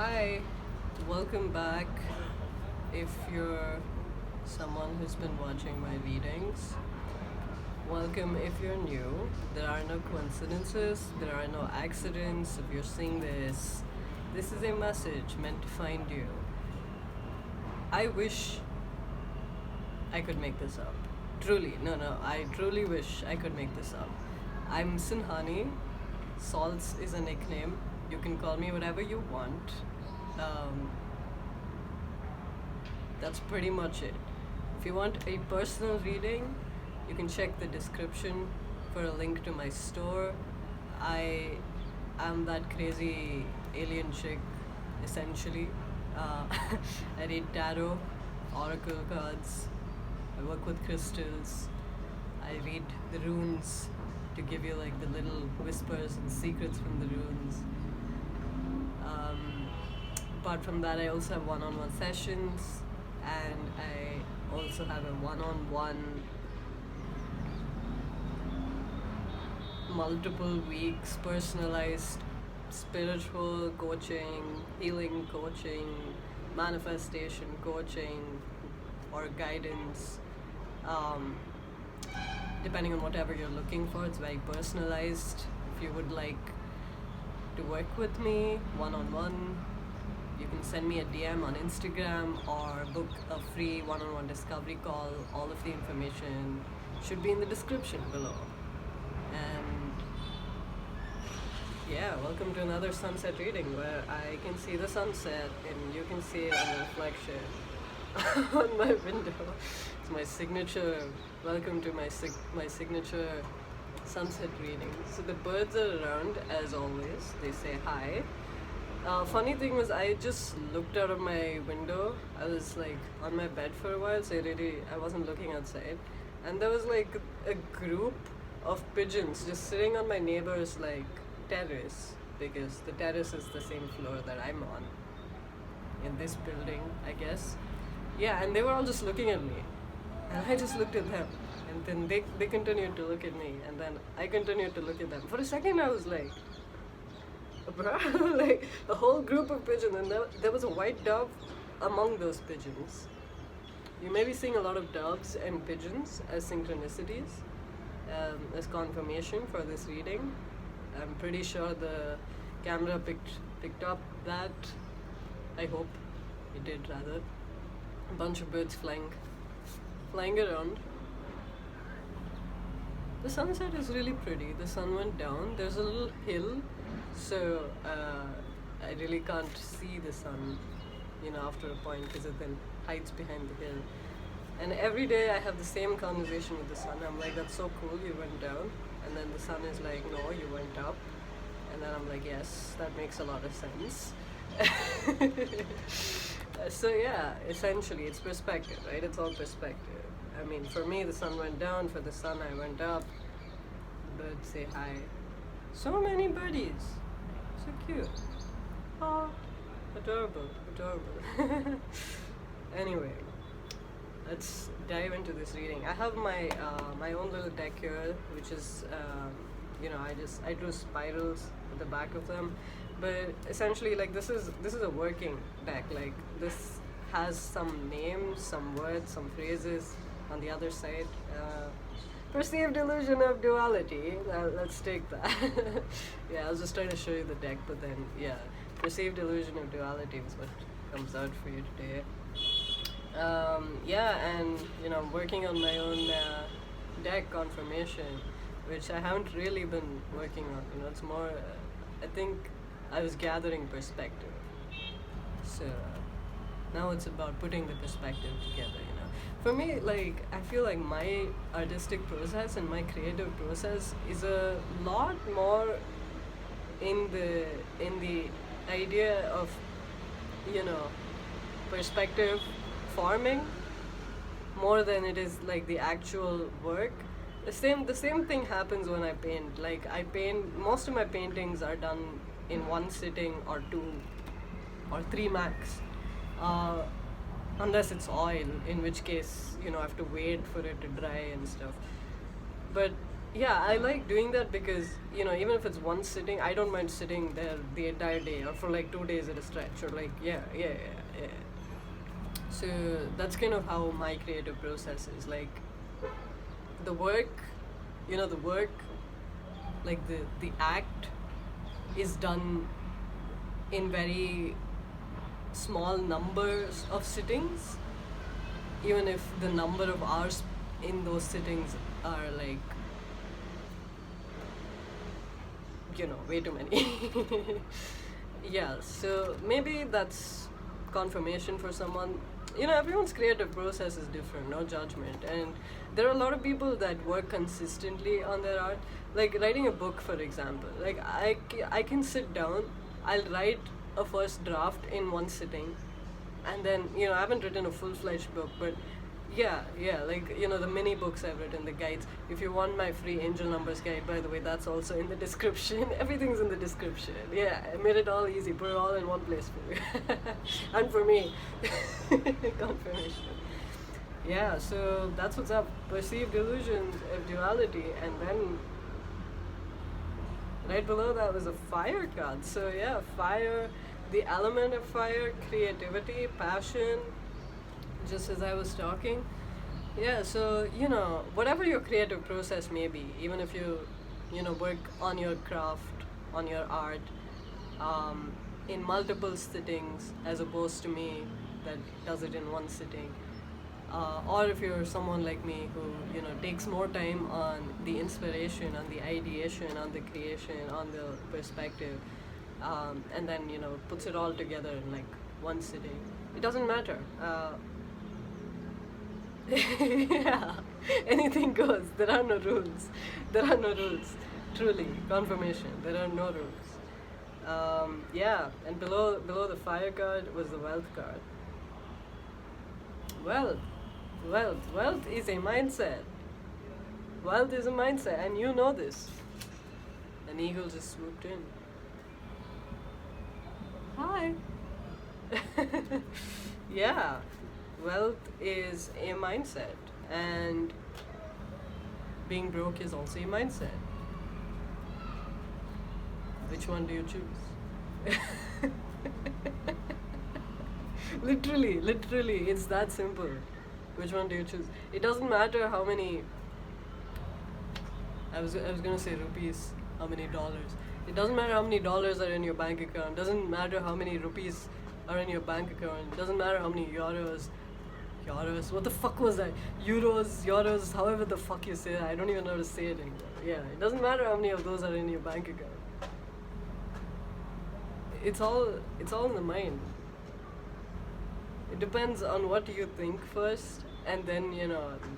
Hi, welcome back. If you're someone who's been watching my readings, welcome if you're new. There are no coincidences, there are no accidents. If you're seeing this is a message meant to find you. I wish I could make this up. Truly, no, I truly wish I could make this up. I'm Sinhani. Salts is a nickname. You can call me whatever you want. That's pretty much it. If you want a personal reading, you can check the description for a link to my store. I am that crazy alien chick, essentially. I read tarot, oracle cards, I work with crystals, I read the runes to give you like the little whispers and secrets from the runes. Apart from that, I also have one-on-one sessions, and I also have a one-on-one multiple weeks personalized spiritual coaching, healing coaching, manifestation coaching, or guidance. Depending on whatever you're looking for, it's very personalized. If you would like to work with me one-on-one, you can send me a DM on Instagram or book a free one-on-one discovery call. All of the information should be in the description below. And yeah, welcome to another sunset reading where I can see the sunset and you can see it on the reflection on my window. It's my signature. Welcome to my signature sunset reading. So the birds are around as always. They say hi. Funny thing was, I just looked out of my window. I was like on my bed for a while, so I wasn't looking outside, and there was like a group of pigeons just sitting on my neighbor's like terrace, because the terrace is the same floor that I'm on in this building, I guess. Yeah, and they were all just looking at me, and I just looked at them, and then they continued to look at me, and then I continued to look at them. For a second, I was like, bro, like a whole group of pigeons, and there was a white dove among those pigeons. You may be seeing a lot of doves and pigeons as synchronicities, as confirmation for this reading. I'm pretty sure the camera picked up that. I hope it did, rather. A bunch of birds flying around. The sunset is really pretty. The sun went down. There's a little hill, so I really can't see the sun, after a point, because it then hides behind the hill. And every day I have the same conversation with the sun. I'm like, that's so cool, you went down. And then the sun is like, no, you went up. And then I'm like, yes, that makes a lot of sense. So yeah, essentially it's perspective, right? It's all perspective. I mean, for me, the sun went down. For the sun, I went up. Birds say hi. So many birdies. So cute. Oh, adorable. Anyway, let's dive into this reading. I have my my own little deck here, which is, I drew spirals at the back of them. But essentially, like, this is a working deck. Like, this has some names, some words, some phrases on the other side. Perceived illusion of duality. Let's take that. Yeah, I was just trying to show you the deck, but then, yeah, perceived illusion of duality is what comes out for you today. And I'm working on my own deck confirmation, which I haven't really been working on. It's more, I think I was gathering perspective. So now it's about putting the perspective together. For me, like, I feel like my artistic process and my creative process is a lot more in the idea of, perspective forming, more than it is like the actual work. The same thing happens when I paint. Like, most of my paintings are done in one sitting or two or three max. Unless it's oil, in which case, I have to wait for it to dry and stuff. But Yeah, I like doing that because, even if it's one sitting, I don't mind sitting there the entire day or for like 2 days at a stretch or like, yeah. So that's kind of how my creative process is. Like, the work, the work, like the act is done in very small numbers of sittings, even if the number of hours in those sittings are like, way too many. Yeah, so maybe that's confirmation for someone. Everyone's creative process is different, no judgment. And there are a lot of people that work consistently on their art. Like writing a book, for example. Like I can sit down, I'll write a first draft in one sitting, and then, I haven't written a full-fledged book, but yeah, like, the mini books I've written, the guides. If you want my free angel numbers guide, by the way, that's also in the description. Everything's in the description. Yeah, I made it all easy, put it all in one place for you. And for me. Confirmation. Yeah, so that's what's up. Perceived illusions of duality, and then right below that was a fire card. So yeah, fire, the element of fire, creativity, passion, just as I was talking. Yeah, so, whatever your creative process may be, even if you, work on your craft, on your art, in multiple sittings, as opposed to me that does it in one sitting, or if you're someone like me who, takes more time on the inspiration, on the ideation, on the creation, on the perspective, and then, puts it all together in like one sitting. It doesn't matter. Yeah, anything goes. There are no rules. Truly, confirmation. There are no rules. Yeah, and below the fire card was the wealth card. Wealth is a mindset. Wealth is a mindset, and you know this. An eagle just swooped in. Hi. Yeah. Wealth is a mindset, and being broke is also a mindset. Which one do you choose? Literally, it's that simple. Which one do you choose? It doesn't matter how many. I was gonna say rupees, how many dollars. It doesn't matter how many dollars are in your bank account. Doesn't matter how many rupees are in your bank account. Doesn't matter how many euros, what the fuck was that? Euros, however the fuck you say that. I don't even know how to say it anymore. Yeah, it doesn't matter how many of those are in your bank account. It's all in the mind. It depends on what you think first, and then,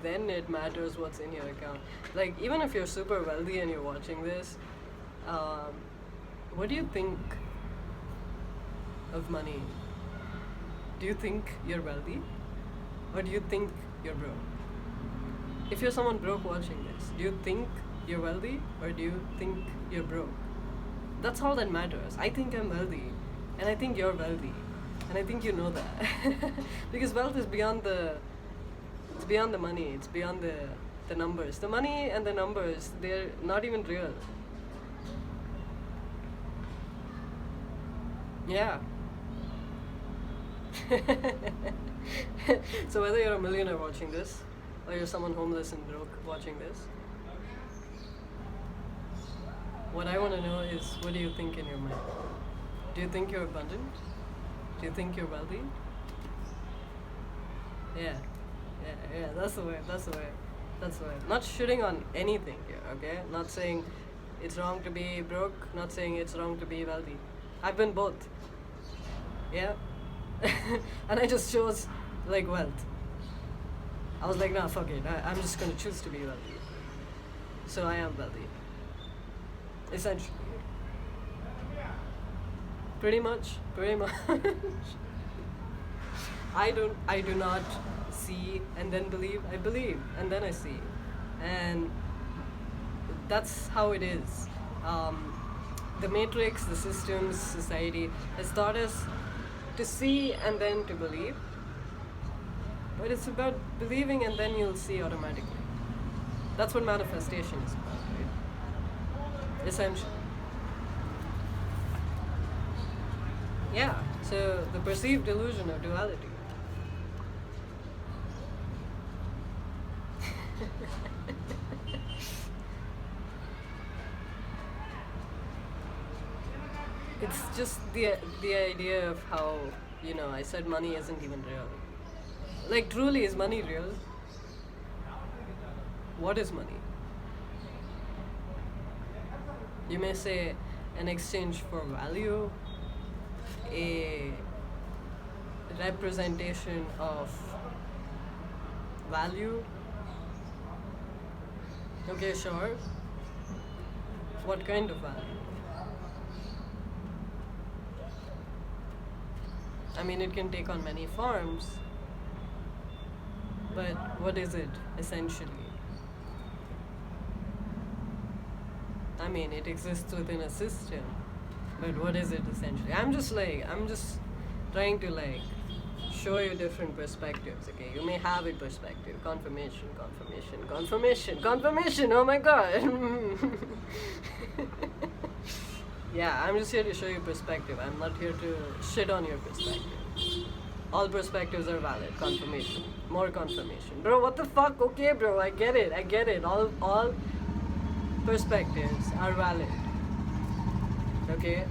then it matters what's in your account. Like, even if you're super wealthy and you're watching this, what do you think of money? Do you think you're wealthy? Or do you think you're broke? If you're someone broke watching this, do you think you're wealthy or do you think you're broke? That's all that matters. I think I'm wealthy, and I think you're wealthy, and I think you know that. Because wealth is beyond the money, it's beyond the numbers. The money and the numbers, they're not even real. Yeah. So whether you're a millionaire watching this, or you're someone homeless and broke watching this, what I want to know is, what do you think in your mind? Do you think you're abundant? Do you think you're wealthy? Yeah, that's the way. Not shitting on anything here, okay? Not saying it's wrong to be broke, not saying it's wrong to be wealthy. I've been both. Yeah. And I just chose, like, wealth. I was like, nah, fuck it. I'm just gonna choose to be wealthy. So I am wealthy. Essentially. Pretty much. I do not see and then believe. I believe and then I see. And that's how it is. The matrix, the systems, society has taught us to see and then to believe. But it's about believing and then you'll see automatically. That's what manifestation is about, right? Essentially. Yeah, so the perceived illusion of duality. It's just the idea of how, I said money isn't even real. Like, truly, is money real? What is money? You may say an exchange for value, a representation of value. Okay, sure. What kind of value? I mean, it can take on many forms, but what is it essentially? I mean, it exists within a system, but what is it essentially? I'm just trying to show you different perspectives, okay? You may have a perspective, confirmation, oh my god. Yeah, I'm just here to show you perspective. I'm not here to shit on your perspective. All perspectives are valid. Confirmation. More confirmation. Bro, what the fuck? Okay, bro, I get it. All perspectives are valid. Okay?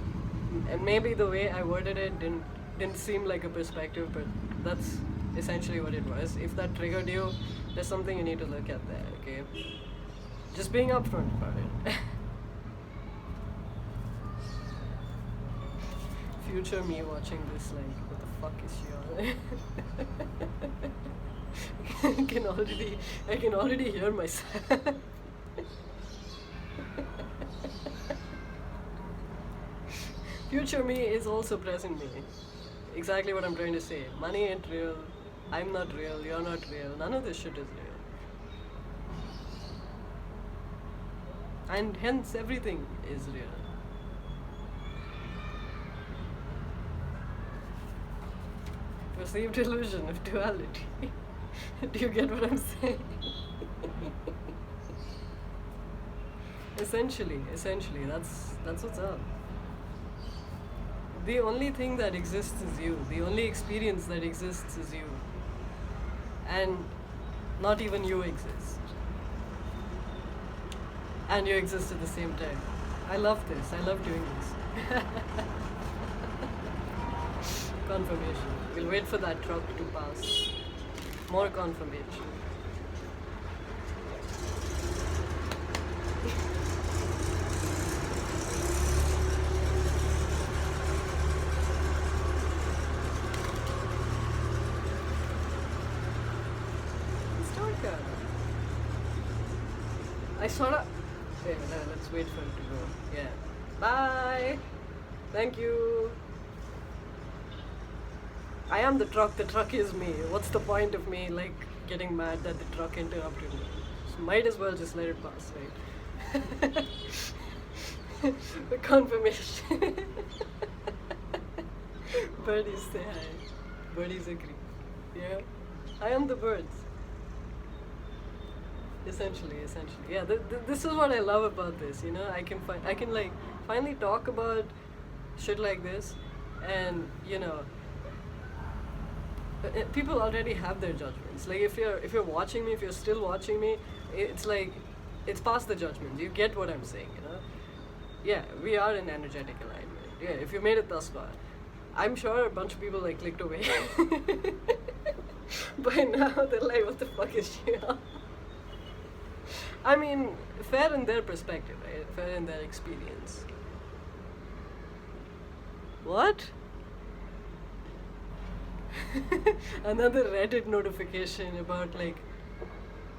And maybe the way I worded it didn't seem like a perspective, but that's essentially what it was. If that triggered you, there's something you need to look at there, okay? Just being upfront about it. Future me watching this, what the fuck is she on? I can already hear myself. Future me is also present me. Exactly what I'm trying to say. Money ain't real. I'm not real. You're not real. None of this shit is real. And hence everything is real. Perceived illusion of duality. Do you get what I'm saying? Essentially, that's what's up. The only thing that exists is you. The only experience that exists is you. And not even you exist. And you exist at the same time. I love this. I love doing this. Confirmation. We'll wait for that truck to pass. More confirmation. I sort of... Okay, let's wait for it to go. Yeah. Bye! Thank you! I am the truck is me. What's the point of me, getting mad that the truck interrupted me? So might as well just let it pass, right? The confirmation. Birdies say hi. Birdies agree. Yeah? I am the birds. Essentially. Yeah, this is what I love about this, I can finally talk about shit like this, and, people already have their judgments. If you're watching me, if you're still watching me, it's it's past the judgment. You get what I'm saying, Yeah, we are in energetic alignment. Yeah, if you made it thus far. I'm sure a bunch of people clicked away. By now they're like, what the fuck is she on? I mean, fair in their perspective, right? Fair in their experience. What? Another Reddit notification about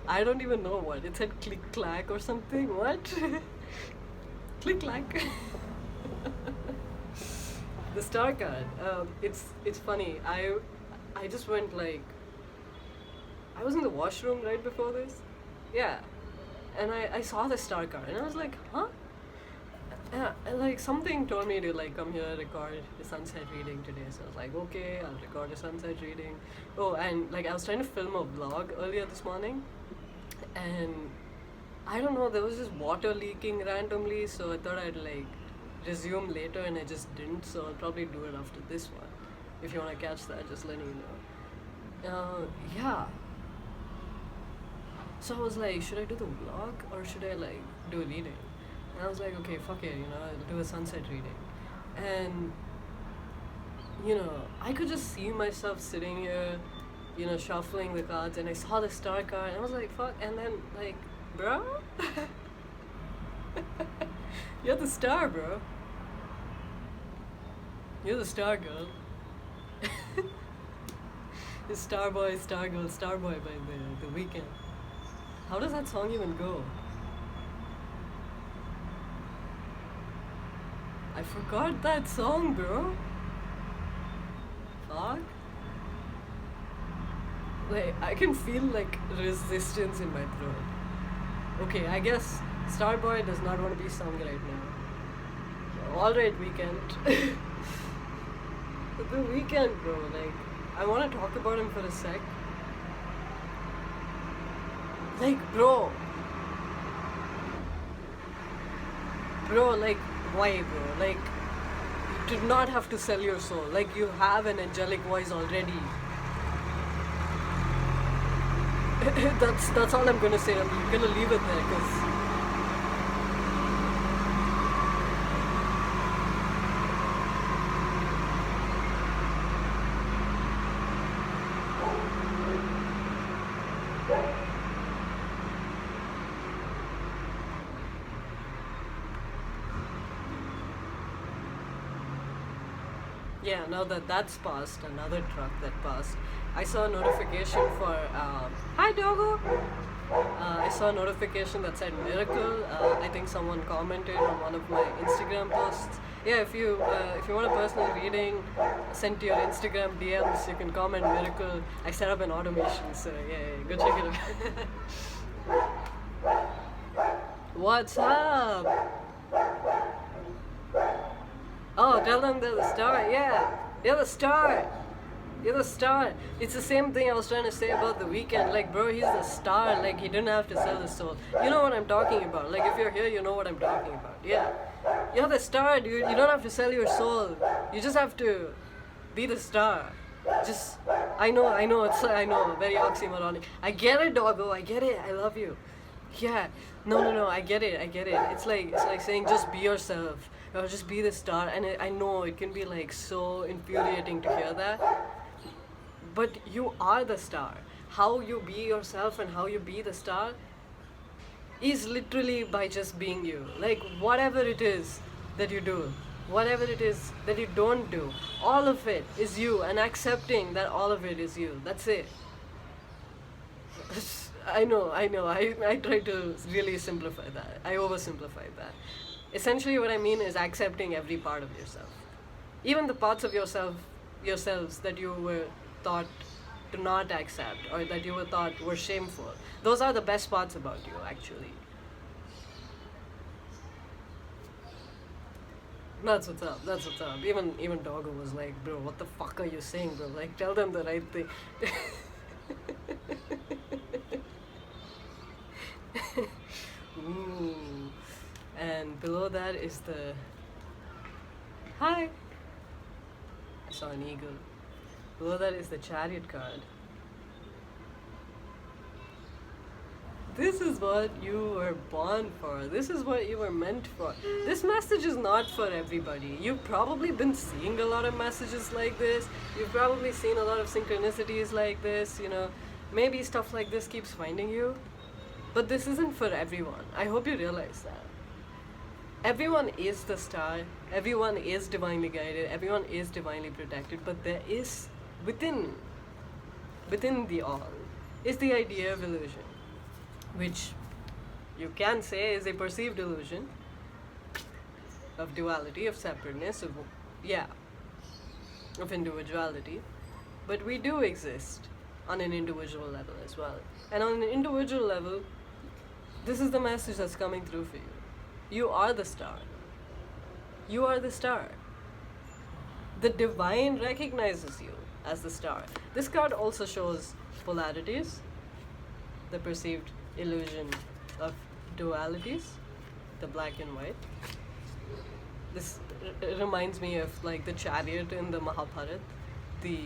I don't even know what. It said click clack or something. What? Click clack. The star card. It's funny. I just went I was in the washroom right before this. Yeah. And I saw the star card and I was like, huh? And something told me to come here, record the sunset reading today. So I was like, okay, I'll record a sunset reading. Oh, and I was trying to film a vlog earlier this morning, and I don't know, there was just water leaking randomly, so I thought I'd like resume later, and I just didn't, so I'll probably do it after this one. If you want to catch that, just letting you know. Yeah. So I was like, should I do the vlog or should I like do a reading? And I was like, okay, fuck it, I'll do a sunset reading. And I could just see myself sitting here, shuffling the cards, and I saw the star card, and I was like, fuck, and then, like, bro? You're the star, bro. You're the star girl. The star boy, star girl, star boy by the Weeknd. How does that song even go? I forgot that song, bro. Fuck. Like, I can feel like resistance in my throat. Okay, I guess Starboy does not want to be sung right now. Alright, Weeknd. The Weeknd, bro, like, I want to talk about him for a sec. Like, bro, like, why, bro? Like, you did not have to sell your soul. Like, you have an angelic voice already. That's all I'm gonna say. I'm gonna leave it there, because yeah, now that that's passed, another truck that passed, I saw a notification for, hi Doggo! I saw a notification that said miracle. I think someone commented on one of my Instagram posts. Yeah, if you want a personal reading sent to your Instagram DMs, you can comment miracle. I set up an automation, so yeah, go check it out. What's up? Oh, tell them they're the star. Yeah, you're the star. You're the star. It's the same thing I was trying to say about the Weeknd. Like, bro, he's the star. Like, he didn't have to sell his soul. You know what I'm talking about. Like, if you're here, you know what I'm talking about. Yeah. You're the star, dude. You don't have to sell your soul. You just have to be the star. I know, very oxymoronic. I get it, doggo. I get it. I love you. Yeah. No, I get it. It's like saying just be yourself. Or just be the star. And I know it can be like so infuriating to hear that. But you are the star. How you be yourself and how you be the star is literally by just being you. Like, whatever it is that you do, whatever it is that you don't do, all of it is you, and accepting that all of it is you. That's it. I know. I try to really simplify that. I oversimplified that. Essentially what I mean is accepting every part of yourself. Even the parts of yourselves that you were thought to not accept, or that you were thought were shameful. Those are the best parts about you, actually. That's what's up. Even Doggo was like, bro, what the fuck are you saying, bro? Like, tell them the right thing. Ooh. And below that is the... Hi! I saw an eagle. Below that is the Chariot card. This is what you were born for. This is what you were meant for. This message is not for everybody. You've probably been seeing a lot of messages like this. You've probably seen a lot of synchronicities like this, Maybe stuff like this keeps finding you. But this isn't for everyone. I hope you realize that. Everyone is the star. Everyone is divinely guided. Everyone is divinely protected. But there is, within the all, is the idea of illusion, which you can say is a perceived illusion of duality, of separateness, of individuality. But we do exist on an individual level as well. And on an individual level, this is the message that's coming through for you. You are the star. You are the star. The divine recognizes you as the star. This card also shows polarities, the perceived illusion of dualities, the black and white. This reminds me of like the chariot in the Mahabharata, the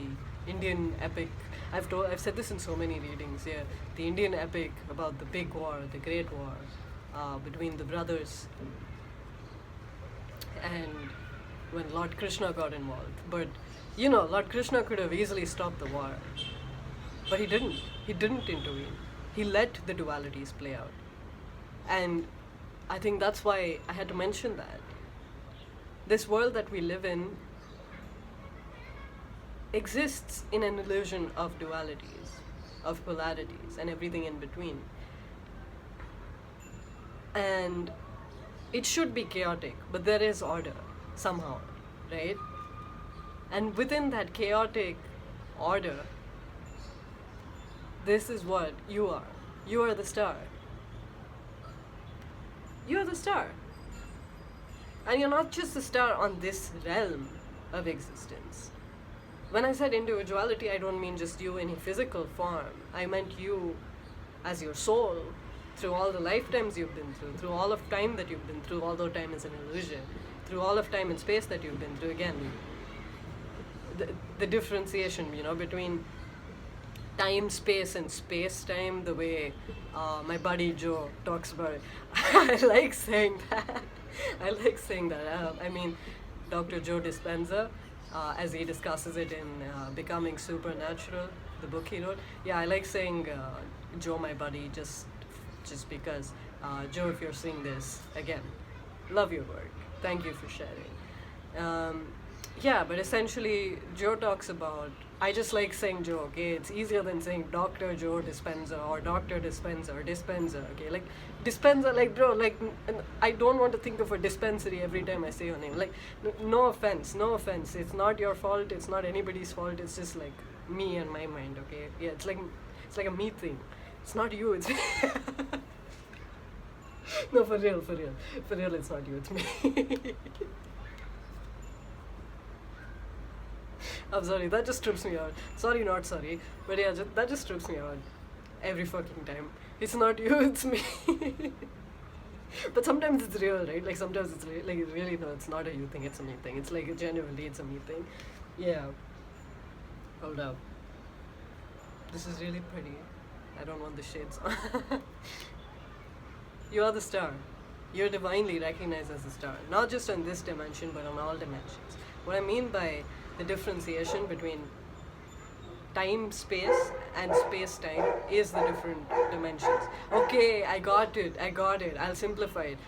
Indian epic. I've said this in so many readings. Yeah, the Indian epic about the big war, the great war between the brothers, and when Lord Krishna got involved. But Lord Krishna could have easily stopped the war, but he didn't. He didn't intervene. He let the dualities play out, and I think that's why I had to mention that. This world that we live in exists in an illusion of dualities, of polarities, and everything in between. And it should be chaotic, but there is order, somehow, right? And within that chaotic order, this is what you are. You are the star. You are the star. And you're not just a star on this realm of existence. When I said individuality, I don't mean just you in a physical form. I meant you as your soul, through all the lifetimes you've been through all of time that you've been through, although time is an illusion, through all of time and space that you've been through. Again, the differentiation, between time, space, and space-time, the way my buddy Joe talks about it. I like saying that. I mean, Dr. Joe Dispenza, as he discusses it in Becoming Supernatural, the book he wrote. Yeah, I like saying Joe, my buddy, just because. Joe, if you're seeing this, again, love your work. Thank you for sharing. Yeah, but essentially, Joe talks about, I just like saying Joe, okay? It's easier than saying Dr. Joe Dispenza or Dr. Dispenza or Dispenza, okay? Like, Dispenza, like, bro, like, I don't want to think of a dispensary every time I say your name. Like, no offense. It's not your fault. It's not anybody's fault. It's just, like, me and my mind, okay? Yeah, it's like a me thing. It's not you, it's me. No, for real, it's not you, it's me. I'm sorry, that just trips me out. Sorry, not sorry. But yeah, that just trips me out every fucking time. It's not you, it's me. But sometimes it's real, right? Like sometimes it's really, no, it's not a you thing, it's a me thing. It's like genuinely, it's a me thing. Yeah. Hold up. This is really pretty. I don't want the shades on. You are the star. You're divinely recognized as a star. Not just on this dimension, but on all dimensions. What I mean by the differentiation between time, space, and space-time is the different dimensions. Okay, I got it. I'll simplify it.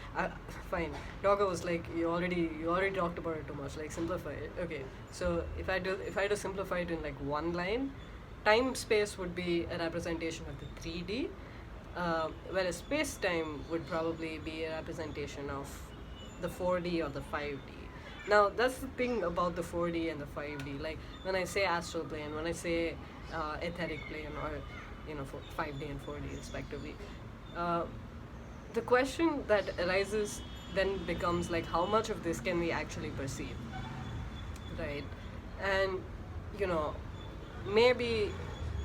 Fine. Doggo was like, you already talked about it too much. Like, simplify it. Okay. So if I had to simplify it in like one line, time, space would be a representation of the 3D, whereas space-time would probably be a representation of the 4D or the 5D. Now, that's the thing about the 4D and the 5D. Like, when I say astral plane, when I say etheric plane, or, 5D and 4D respectively, the question that arises then becomes, like, how much of this can we actually perceive, right? And, maybe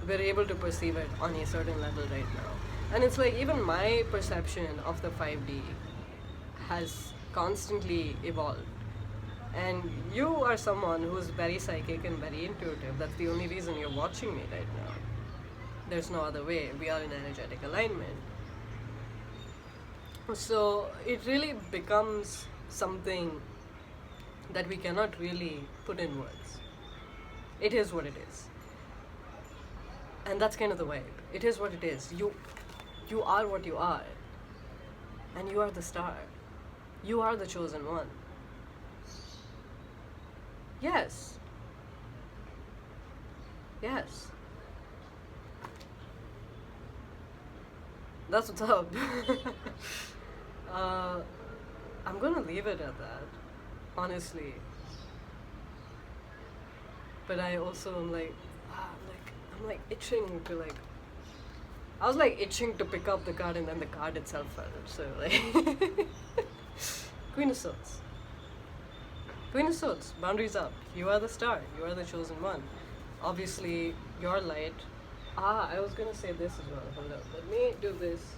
we're able to perceive it on a certain level right now. And it's like, even my perception of the 5D has constantly evolved. And you are someone who's very psychic and very intuitive. That's the only reason you're watching me right now. There's no other way. We are in energetic alignment. So it really becomes something that we cannot really put in words. It is what it is. And that's kind of the vibe. It is what it is. You are what you are. And you are the star. You are the chosen one. Yes. That's what's up. I'm gonna leave it at that, honestly. But I also am like, I'm like itching to like. I was like itching to pick up the card, and then the card itself fell. So like, Queen of Swords. Queen of Swords, boundaries up. You are the star. You are the chosen one. Obviously, your light. I was gonna say this as well. Hold up. Let me do this.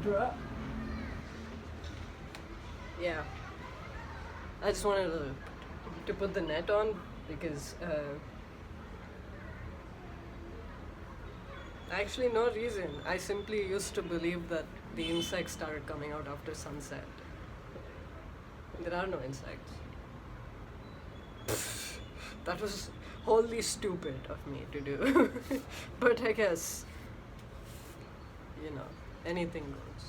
Bruh. Yeah. I just wanted to put the net on because actually no reason. I simply used to believe that the insects started coming out after sunset. There are no insects. That was wholly stupid of me to do. But I guess, anything goes.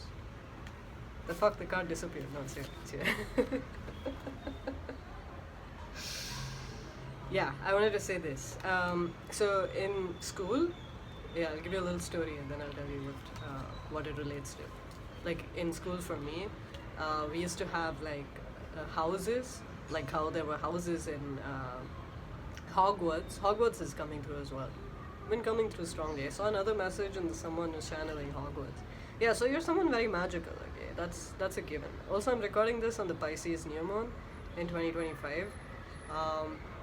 The fuck, the card disappeared. No, seriously. Yeah, I wanted to say this. So in school, yeah, I'll give you a little story and then I'll tell you what it relates to. Like in school for me, we used to have like houses, like how there were houses in Hogwarts. Hogwarts is coming through as well. Been coming through strongly. I saw another message and someone was channeling Hogwarts. Yeah, so you're someone very magical, okay? That's a given. Also, I'm recording this on the Pisces new moon in 2025.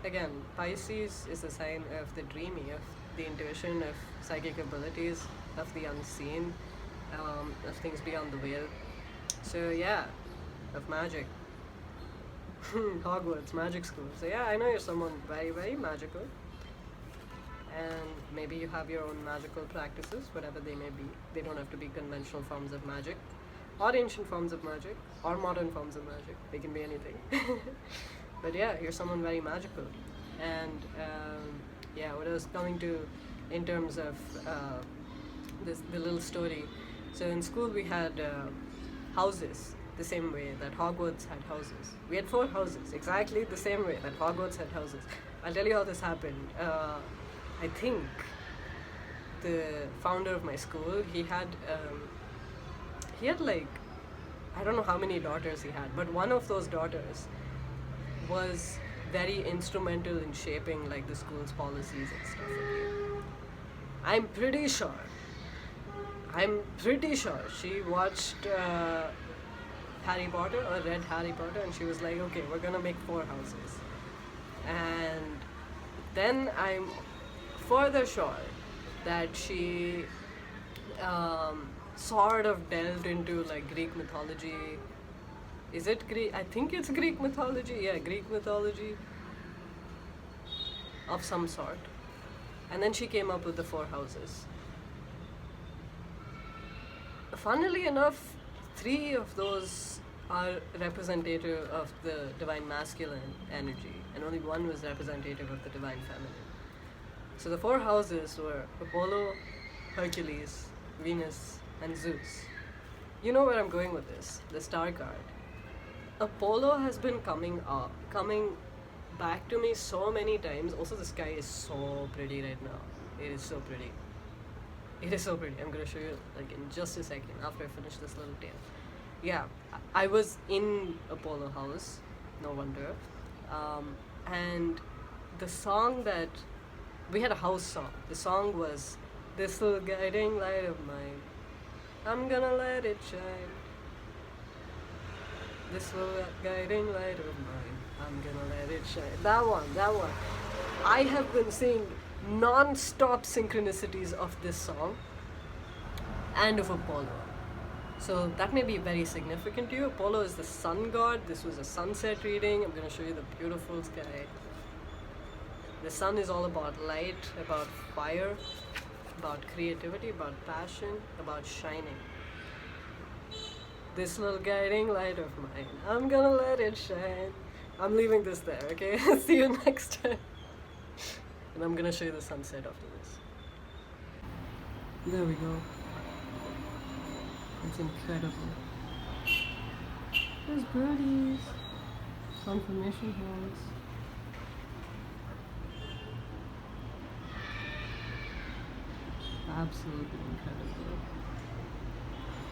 Again, Pisces is a sign of the dreamy, of the intuition, of psychic abilities, of the unseen, of things beyond the veil. So yeah, of magic. Hogwarts, magic school. So yeah, I know you're someone very, very magical. And maybe you have your own magical practices, whatever they may be. They don't have to be conventional forms of magic, or ancient forms of magic, or modern forms of magic. They can be anything. But yeah, you're someone very magical. And yeah, what I was coming to in terms of the little story. So in school we had houses the same way that Hogwarts had houses. We had 4 houses, exactly the same way that Hogwarts had houses. I'll tell you how this happened. I think the founder of my school, he had like, I don't know how many daughters he had, but one of those daughters was very instrumental in shaping like the school's policies and stuff. I'm pretty sure she watched Harry Potter or read Harry Potter and she was like, okay, we're gonna make 4 houses. And then I'm further sure that she sort of delved into like Greek mythology. Is it Greek? I think it's Greek mythology. Yeah, Greek mythology of some sort. And then she came up with the 4 houses. Funnily enough, 3 of those are representative of the divine masculine energy, and only 1 was representative of the divine feminine. So the 4 houses were Apollo, Hercules, Venus, and Zeus. You know where I'm going with this, the star card. Apollo has been coming back to me so many times. Also, the sky is so pretty right now. It is so pretty. It is so pretty. I'm gonna show you like in just a second after I finish this little tale. Yeah, I was in Apollo house, no wonder. And the song that we had a house song. The song was "This Little Guiding Light of Mine, I'm gonna let it shine. This little guiding light of mine, I'm gonna let it shine." That one. I have been seeing non-stop synchronicities of this song and of Apollo. So that may be very significant to you. Apollo is the sun god. This was a sunset reading. I'm gonna show you the beautiful sky. The sun is all about light, about fire, about creativity, about passion, about shining. This little guiding light of mine, I'm gonna let it shine. I'm leaving this there, okay? See you next time. And I'm gonna show you the sunset after this. There we go. It's incredible. There's birdies. Confirmation holes. Absolutely incredible.